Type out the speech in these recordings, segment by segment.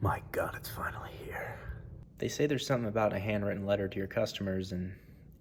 My God, it's finally here. They say there's something about a handwritten letter to your customers, and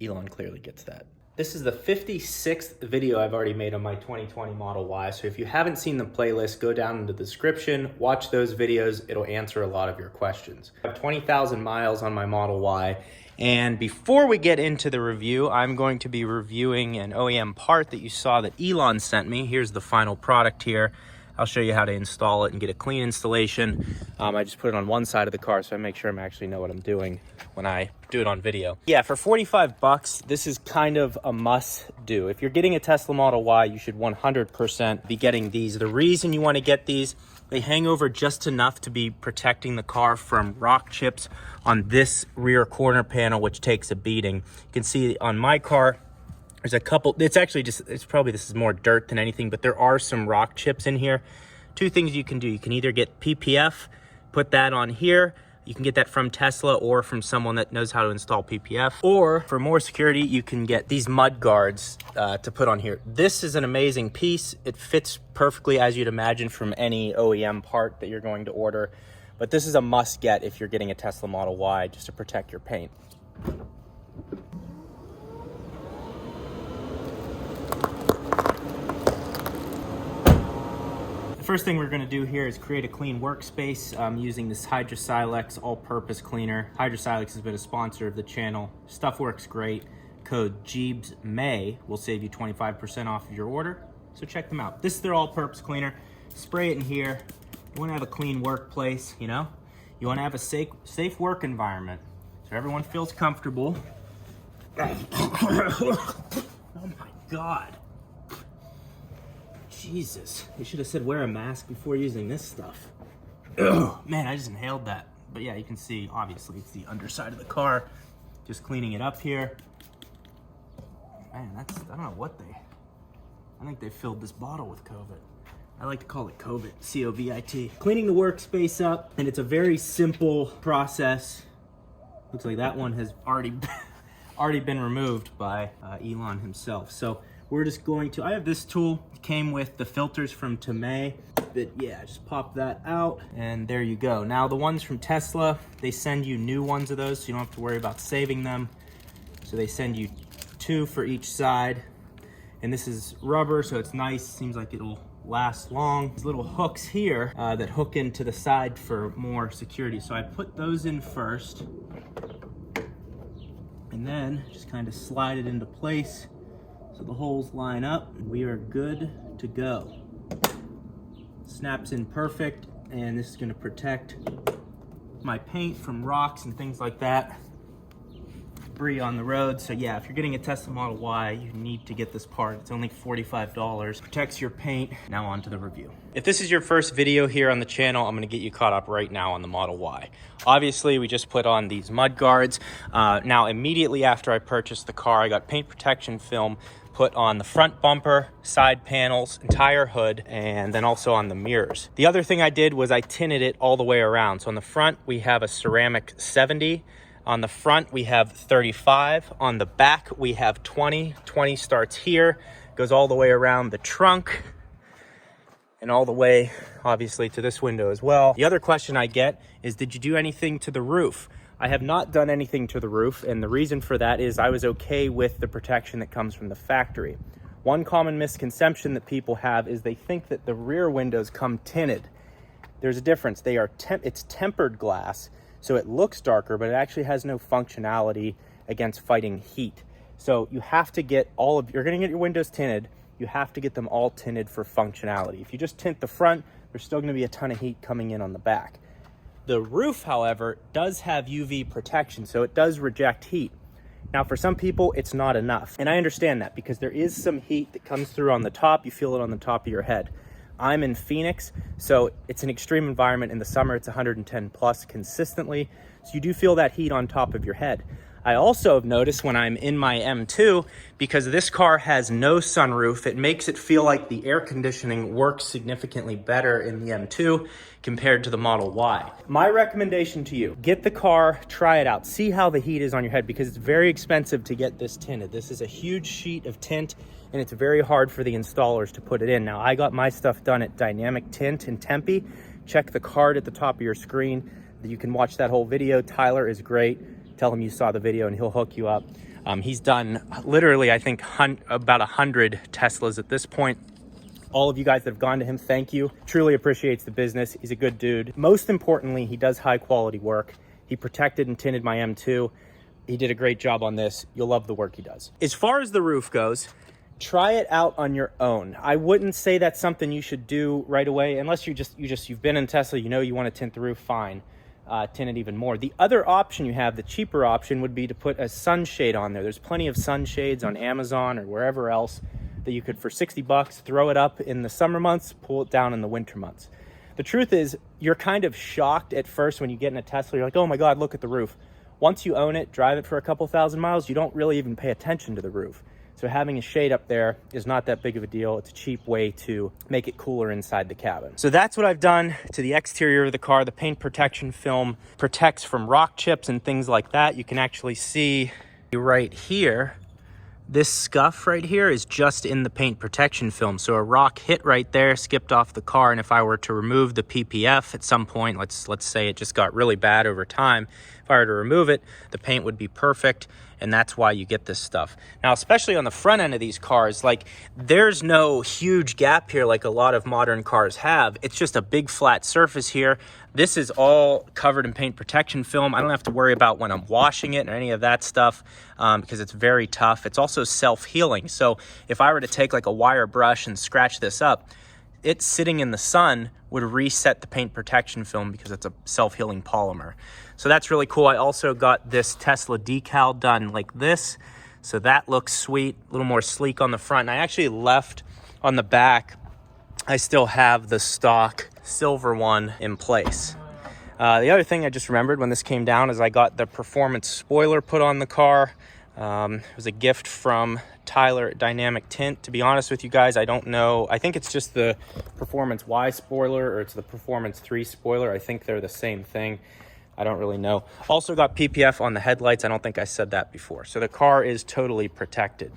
Elon clearly gets that. This is the 56th video I've already made on my 2020 Model Y, so if you haven't seen the playlist, go down in the description, watch those videos, it'll answer a lot of your questions. I have 20,000 miles on my Model Y, and before we get into the review, I'm going to be reviewing an OEM part that you saw that Elon sent me. Here's the final product here. I'll show you how to install it and get a clean installation. I just put it on one side of the car so I make sure I actually know what I'm doing when I do it on video. Yeah, for 45 bucks, this is kind of a must do. If you're getting a Tesla Model Y, you should 100% be getting these. The reason you want to get these, they hang over just enough to be protecting the car from rock chips on this rear corner panel, which takes a beating. You can see on my car, there's a couple, this is more dirt than anything, but there are some rock chips in here. Two things you can do. You can either get PPF, put that on here. You can get that from Tesla or from someone that knows how to install PPF. Or for more security, you can get these mud guards to put on here. This is an amazing piece. It fits perfectly as you'd imagine from any OEM part that you're going to order. But this is a must get if you're getting a Tesla Model Y, just to protect your paint. The first thing we're going to do here is create a clean workspace. I'm using this Hydrosilex all-purpose cleaner. Hydrosilex has been a sponsor of the channel. Stuff works great. Code GJEEBSMAY will save you 25% off of your order, so check them out. This is their all-purpose cleaner. Spray it in here. You want to have a clean workplace, you know? You want to have a safe work environment so everyone feels comfortable. Oh my God. Jesus, they should have said wear a mask before using this stuff. Ugh, man, I just inhaled that. But yeah, you can see, obviously, it's the underside of the car. Just cleaning it up here. Man, I don't know what I think they filled this bottle with COVID. I like to call it COVID, C-O-V-I-T. Cleaning the workspace up, and it's a very simple process. Looks like that one has already been removed by Elon himself. So we're just going to, I have this tool, it came with the filters from GJEEBSMAY, but yeah, just pop that out and there you go. Now the ones from Tesla, they send you new ones of those so you don't have to worry about saving them. So they send you 2 for each side. And this is rubber, so it's nice, seems like it'll last long. These little hooks here that hook into the side for more security. So I put those in first and then just kind of slide it into place. So the holes line up, we are good to go. Snaps in perfect, and this is gonna protect my paint from rocks and things like that. Debris on the road. So yeah, if you're getting a Tesla Model Y, you need to get this part. It's only $45. Protects your paint. Now on to the review. If this is your first video here on the channel, I'm gonna get you caught up right now on the Model Y. Obviously, we just put on these mud guards. Now, immediately after I purchased the car, I got paint protection film put on the front bumper, side panels, entire hood, and then also on the mirrors. The other thing I did was I tinted it all the way around. So on the front, we have a ceramic 70. On the front, we have 35. On the back, we have 20. 20 starts here, goes all the way around the trunk, and all the way, obviously, to this window as well. The other question I get is, did you do anything to the roof? I have not done anything to the roof, and the reason for that is I was okay with the protection that comes from the factory. One common misconception that people have is they think that the rear windows come tinted. There's a difference. It's tempered glass, so it looks darker, but it actually has no functionality against fighting heat. So you have to get you're gonna get your windows tinted, you have to get them all tinted for functionality. If you just tint the front, there's still gonna be a ton of heat coming in on the back. The roof, however, does have UV protection, so it does reject heat. Now, for some people, it's not enough. And I understand that because there is some heat that comes through on the top. You feel it on the top of your head. I'm in Phoenix, so it's an extreme environment. In the summer, it's 110 plus consistently. So you do feel that heat on top of your head. I also have noticed when I'm in my M2, because this car has no sunroof, it makes it feel like the air conditioning works significantly better in the M2 compared to the Model Y. My recommendation to you, get the car, try it out, see how the heat is on your head, because it's very expensive to get this tinted. This is a huge sheet of tint, and it's very hard for the installers to put it in. Now, I got my stuff done at Dynamic Tint in Tempe. check the card at the top of your screen. You can watch that whole video. Tyler is great. Tell him you saw the video and he'll hook you up. He's done literally, I think, about 100 Teslas at this point. All of you guys that have gone to him, thank you. Truly appreciates the business. He's a good dude. Most importantly, he does high quality work. He protected and tinted my M2. He did a great job on this. You'll love the work he does. As far as the roof goes, try it out on your own. I wouldn't say that's something you should do right away, unless you've been in Tesla, you know you want to tint the roof, fine. Tint it even more. The other option you have, the cheaper option, would be to put a sunshade on there. There's plenty of sunshades on Amazon or wherever else that you could, for 60 bucks, throw it up in the summer months, pull it down in the winter months. The truth is, you're kind of shocked at first when you get in a Tesla. You're like, oh my God, look at the roof. Once you own it, drive it for a couple thousand miles, you don't really even pay attention to the roof. So having a shade up there is not that big of a deal. It's a cheap way to make it cooler inside the cabin. So that's what I've done to the exterior of the car. The paint protection film protects from rock chips and things like that. You can actually see right here, this scuff right here is just in the paint protection film. So a rock hit right there, skipped off the car. And if I were to remove the PPF at some point, let's say it just got really bad over time, if I were to remove it, the paint would be perfect. And that's why you get this stuff. Now, especially on the front end of these cars, like, there's no huge gap here like a lot of modern cars have. It's just a big flat surface here. This is all covered in paint protection film. I don't have to worry about when I'm washing it or any of that stuff because it's very tough. It's also self-healing. So if I were to take like a wire brush and scratch this up, it sitting in the sun would reset the paint protection film because it's a self-healing polymer. So that's really cool. I also got this Tesla decal done like this. So that looks sweet, a little more sleek on the front. And I actually left on the back, I still have the stock silver one in place. The other thing I just remembered when this came down is I got the performance spoiler put on the car. It was a gift from Tyler at Dynamic Tint. To be honest with you guys, I don't know. I think it's just the Performance Y spoiler or it's the Performance 3 spoiler. I think they're the same thing. I don't really know. Also got PPF on the headlights. I don't think I said that before. So the car is totally protected.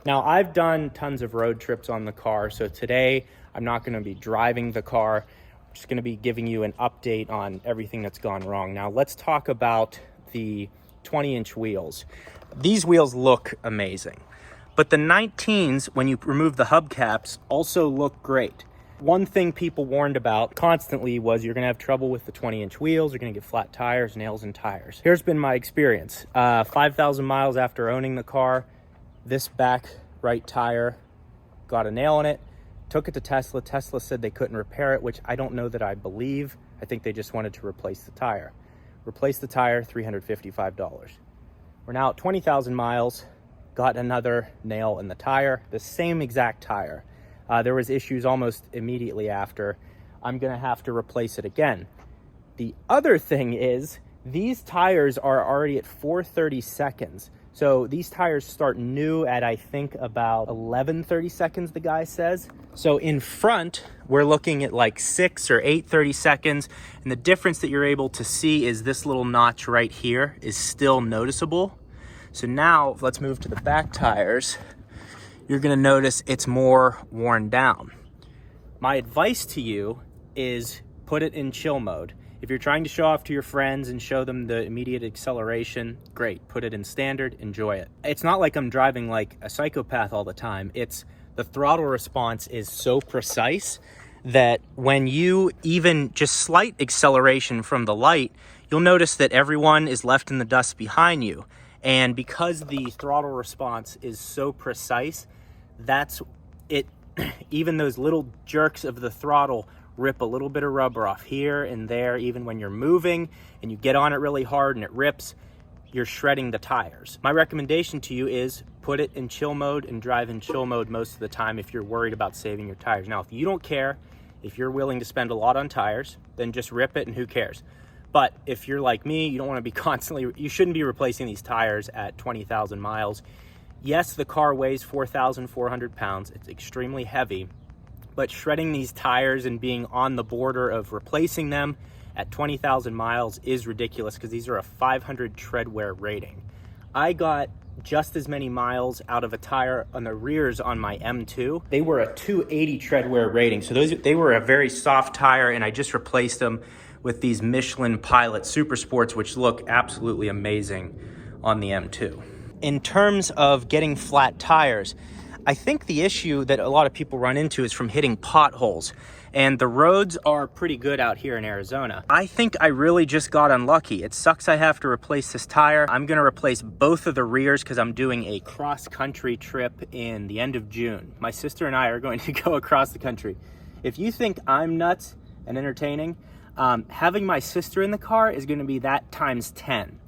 Now, I've done tons of road trips on the car. So today, I'm not going to be driving the car. I'm just going to be giving you an update on everything that's gone wrong. Now, let's talk about the 20-inch wheels. These wheels look amazing. But the 19s, when you remove the hubcaps, also look great. One thing people warned about constantly was you're going to have trouble with the 20-inch wheels. You're going to get flat tires, nails in tires. Here's been my experience. 5,000 miles after owning the car, this back right tire got a nail in it. Took it to Tesla. Tesla said they couldn't repair it, which I don't know that I believe. I think they just wanted to replace the tire. Replace the tire, $355. We're now at 20,000 miles. Got another nail in the tire, the same exact tire. There was issues almost immediately after. I'm gonna have to replace it again. The other thing is these tires are already at 430 seconds. So these tires start new at, I think, about 1130 seconds, the guy says. So in front, we're looking at like 6 or 830 seconds. And the difference that you're able to see is this little notch right here is still noticeable. So now let's move to the back tires. You're gonna notice it's more worn down. My advice to you is put it in chill mode. If you're trying to show off to your friends and show them the immediate acceleration, great, put it in standard, enjoy it. It's not like I'm driving like a psychopath all the time. It's the throttle response is so precise that when you even just slight acceleration from the light, you'll notice that everyone is left in the dust behind you. And because the throttle response is so precise, that's it. Even those little jerks of the throttle rip a little bit of rubber off here and there. Even when you're moving and you get on it really hard and it rips, you're shredding the tires. My recommendation to you is put it in chill mode and drive in chill mode most of the time if you're worried about saving your tires. Now, if you don't care, if you're willing to spend a lot on tires, then just rip it and who cares? But if you're like me, you don't want to be constantly, you shouldn't be replacing these tires at 20,000 miles. Yes, the car weighs 4,400 pounds. It's extremely heavy, but shredding these tires and being on the border of replacing them at 20,000 miles is ridiculous because these are a 500 tread wear rating. I got just as many miles out of a tire on the rears on my M2. They were a 280 tread wear rating, so they were a very soft tire, and I just replaced them with these Michelin Pilot Super Sports, which look absolutely amazing on the M2. In terms of getting flat tires, I think the issue that a lot of people run into is from hitting potholes, and the roads are pretty good out here in Arizona. I think I really just got unlucky. It sucks I have to replace this tire. I'm gonna replace both of the rears because I'm doing a cross-country trip in the end of June. My sister and I are going to go across the country. If you think I'm nuts and entertaining, having my sister in the car is gonna be that times 10.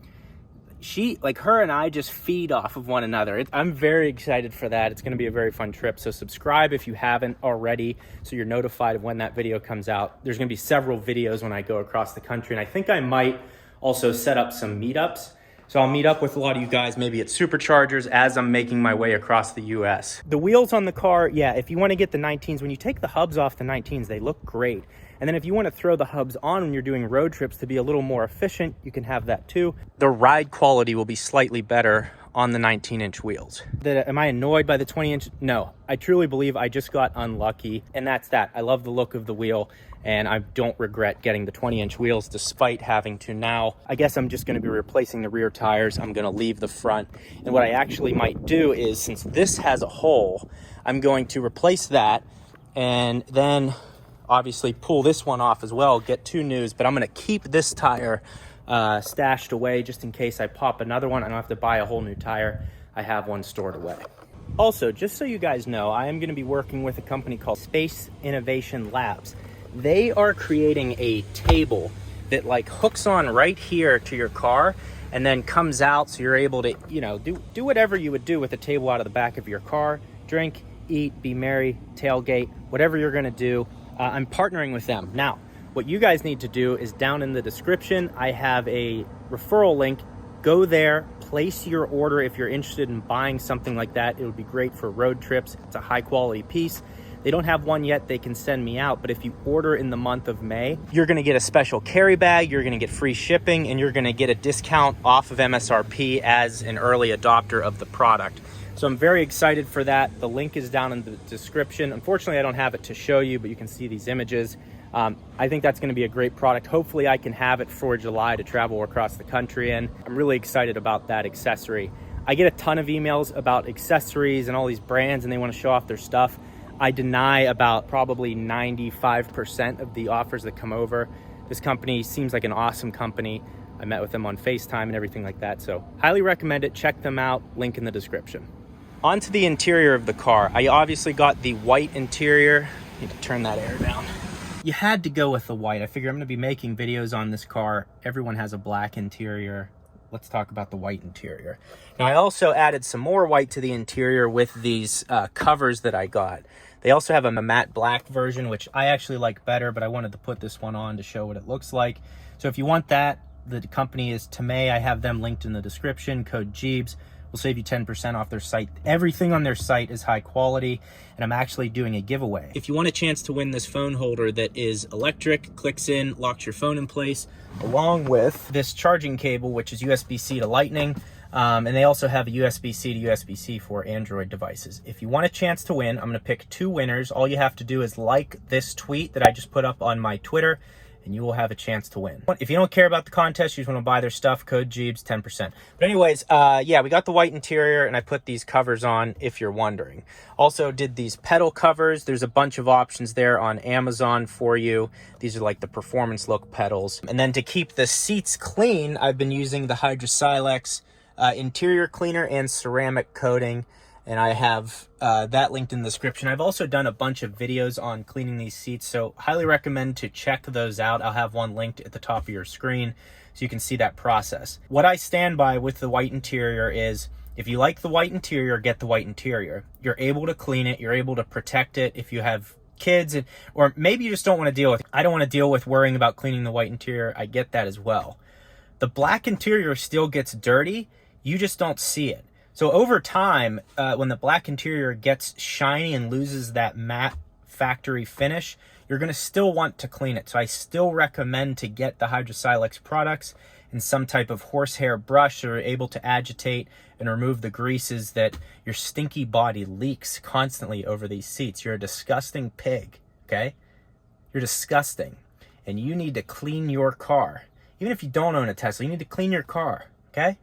Her and I just feed off of one another. I'm very excited for that. It's going to be a very fun trip. So subscribe if you haven't already, so you're notified of when that video comes out. There's going to be several videos when I go across the country, and I think I might also set up some meetups. So I'll meet up with a lot of you guys, maybe at Superchargers, as I'm making my way across the US. The wheels on the car, yeah, if you want to get the 19s, when you take the hubs off the 19s, they look great. And then if you want to throw the hubs on when you're doing road trips to be a little more efficient, you can have that too. The ride quality will be slightly better on the 19-inch wheels. Am I annoyed by the 20-inch? No, I truly believe I just got unlucky, and that's that. I love the look of the wheel, and I don't regret getting the 20-inch wheels despite having to now. I guess I'm just going to be replacing the rear tires. I'm going to leave the front, and what I actually might do is, since this has a hole, I'm going to replace that, and then obviously pull this one off as well, get two news, but I'm going to keep this tire stashed away just in case I pop another one. I don't have to buy a whole new tire. I have one stored away. Also, just so you guys know, I am going to be working with a company called Space Innovation Labs. They are creating a table that hooks on right here to your car and then comes out, so you're able to, do whatever you would do with a table out of the back of your car. Drink, eat, be merry, tailgate, whatever you're going to do. I'm partnering with them. Now, what you guys need to do is down in the description, I have a referral link. Go there, place your order if you're interested in buying something like that. It would be great for road trips. It's a high quality piece. They don't have one yet, they can send me out, but if you order in the month of May, you're gonna get a special carry bag, you're gonna get free shipping, and you're gonna get a discount off of MSRP as an early adopter of the product. So I'm very excited for that. The link is down in the description. Unfortunately, I don't have it to show you, but you can see these images. I think that's gonna be a great product. Hopefully I can have it for July to travel across the country in. I'm really excited about that accessory. I get a ton of emails about accessories and all these brands, and they wanna show off their stuff. I deny about probably 95% of the offers that come over. This company seems like an awesome company. I met with them on FaceTime and everything like that. So highly recommend it. Check them out. Link in the description. Onto the interior of the car. I obviously got the white interior. Need to turn that air down. You had to go with the white. I figure I'm gonna be making videos on this car. Everyone has a black interior. Let's talk about the white interior. Now I also added some more white to the interior with these covers that I got. They also have a matte black version, which I actually like better, but I wanted to put this one on to show what it looks like. So if you want that, the company is GJEEBSMAY. I have them linked in the description. Code GJEEBS will save you 10% off their site. Everything on their site is high quality, and I'm actually doing a giveaway. If you want a chance to win this phone holder that is electric, clicks in, locks your phone in place, along with this charging cable, which is USB-C to Lightning, and they also have a USB-C to USB-C for Android devices. If you want a chance to win, I'm gonna pick two winners. All you have to do is like this tweet that I just put up on my Twitter, and you will have a chance to win. If you don't care about the contest, you just wanna buy their stuff, code GJEEBS, 10%. But anyways, yeah, we got the white interior, and I put these covers on if you're wondering. Also did these pedal covers. There's a bunch of options there on Amazon for you. These are like the performance look pedals. And then to keep the seats clean, I've been using the Hydrosilex interior cleaner and ceramic coating, and I have that linked in the description. I've also done a bunch of videos on cleaning these seats, so highly recommend to check those out. I'll have one linked at the top of your screen so you can see that process. What I stand by with the white interior is, if you like the white interior, get the white interior. You're able to clean it, you're able to protect it if you have kids, or maybe you just don't want to deal with it. I don't want to deal with worrying about cleaning the white interior. I get that as well. The black interior still gets dirty, you just don't see it. So over time, when the black interior gets shiny and loses that matte factory finish, you're gonna still want to clean it. So I still recommend to get the Hydrosilex products in some type of horsehair brush that are able to agitate and remove the greases that your stinky body leaks constantly over these seats. You're a disgusting pig, okay? You're disgusting. And you need to clean your car. Even if you don't own a Tesla, you need to clean your car, okay?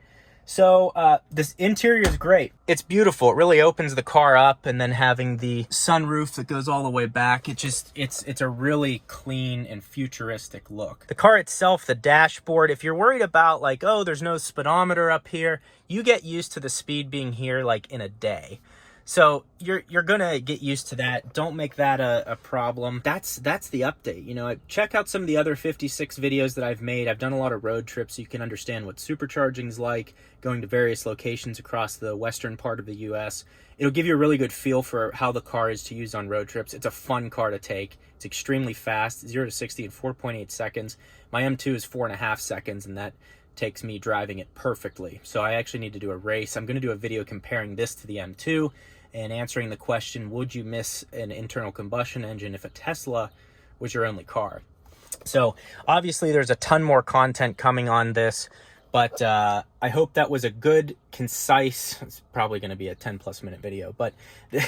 So this interior is great. It's beautiful. It really opens the car up, and then having the sunroof that goes all the way back, it's a really clean and futuristic look. The car itself, the dashboard, if you're worried about like, oh, there's no speedometer up here, you get used to the speed being here like in a day. So you're gonna get used to that. Don't make that a problem. That's the update. You know, check out some of the other 56 videos that I've made. I've done a lot of road trips so you can understand what supercharging's like, going to various locations across the western part of the US. It'll give you a really good feel for how the car is to use on road trips. It's a fun car to take. It's extremely fast, 0 to 60 in 4.8 seconds. My M2 is 4.5 seconds, and that takes me driving it perfectly. So I actually need to do a race. I'm gonna do a video comparing this to the M2 and answering the question, would you miss an internal combustion engine if a Tesla was your only car? So obviously there's a ton more content coming on this, but I hope that was a good, concise, it's probably going to be a 10+ minute video, but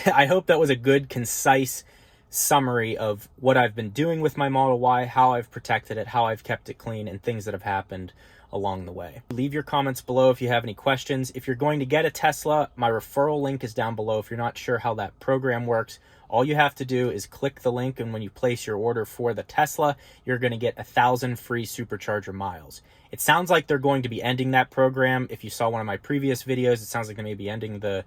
I hope that was a good, concise summary of what I've been doing with my Model Y, how I've protected it, how I've kept it clean, and things that have happened along the way. Leave your comments below if you have any questions. If you're going to get a Tesla, my referral link is down below. If you're not sure how that program works, all you have to do is click the link, and when you place your order for the Tesla, you're going to get 1,000 free supercharger miles. It sounds like they're going to be ending that program. If you saw one of my previous videos, it sounds like they may be ending the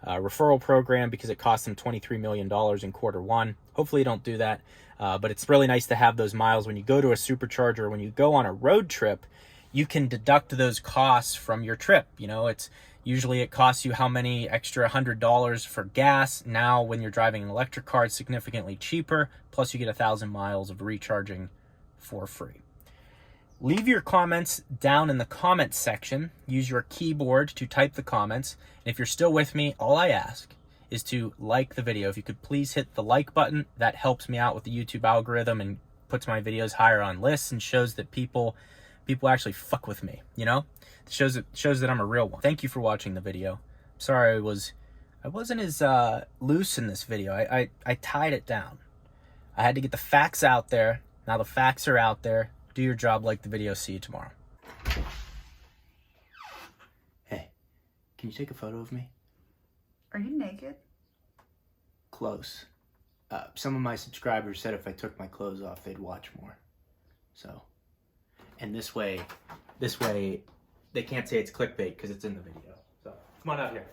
referral program because it cost them $23 million in Q1. Hopefully you don't do that, but it's really nice to have those miles when you go to a supercharger. When you go on a road trip, you can deduct those costs from your trip. You know, it's usually it costs you how many extra $100 for gas. Now, when you're driving an electric car, it's significantly cheaper. Plus, you get 1,000 miles of recharging for free. Leave your comments down in the comments section. Use your keyboard to type the comments. And if you're still with me, all I ask is to like the video. If you could please hit the like button, that helps me out with the YouTube algorithm and puts my videos higher on lists and shows that people actually fuck with me, you know? It shows that I'm a real one. Thank you for watching the video. Sorry I wasn't as loose in this video. I tied it down. I had to get the facts out there. Now the facts are out there. Do your job, like the video. See you tomorrow. Hey, can you take a photo of me? Are you naked? Close. Some of my subscribers said if I took my clothes off, they'd watch more. So, and this way, they can't say it's clickbait because it's in the video. So, come on out here.